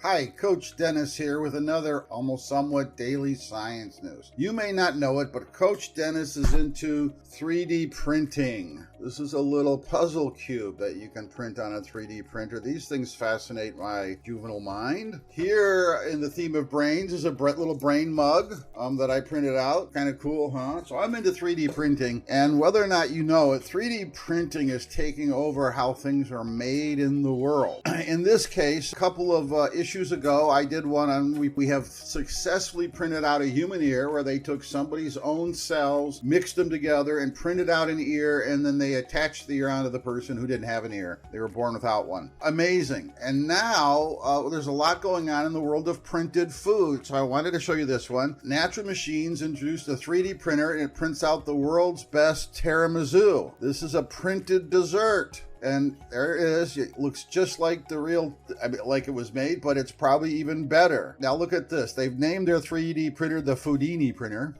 Hi, Coach Dennis here with another almost somewhat daily science news. You may not know it, but Coach Dennis is into 3D printing. This is a little puzzle cube that you can print on a 3D printer. These things fascinate my juvenile mind. Here in the theme of brains is a little brain mug that I printed out. Kind of cool, huh? So I'm into 3D printing, and whether or not you know it, 3D printing is taking over how things are made in the world. In this case, a couple of issues ago, I did one on, we have successfully printed out a human ear where they took somebody's own cells, mixed them together, and printed out an ear, and then they attached the ear onto the person who didn't have an ear. They were born without one. Amazing. And now there's a lot going on in the world of printed food. So I wanted to show you this one. Natural Machines introduced a 3D printer, and it prints out the world's best tiramisu. This is a printed dessert. And there it is. It looks just like the real, like it was made, but it's probably even better. Now look at this. They've named their 3D printer the Foodini printer.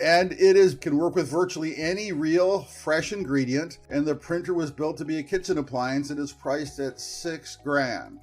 And it can work with virtually any real fresh ingredient. And the printer was built to be a kitchen appliance. It is priced at $6,000.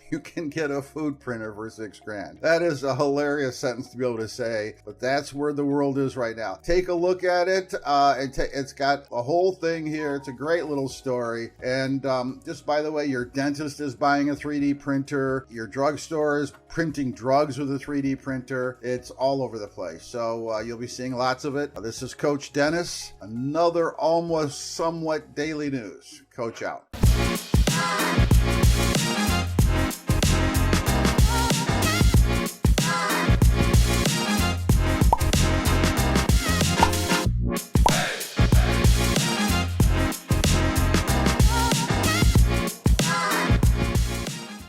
You can get a food printer for $6,000. That is a hilarious sentence to be able to say, but that's where the world is right now. Take a look at it. It's got a whole thing here. It's a great little story. And just by the way, your dentist is buying a 3D printer. Your drugstore is printing drugs with a 3D printer. It's all over the place. So you'll be seeing lots of it. This is Coach Dennis. Another almost somewhat daily news. Coach out.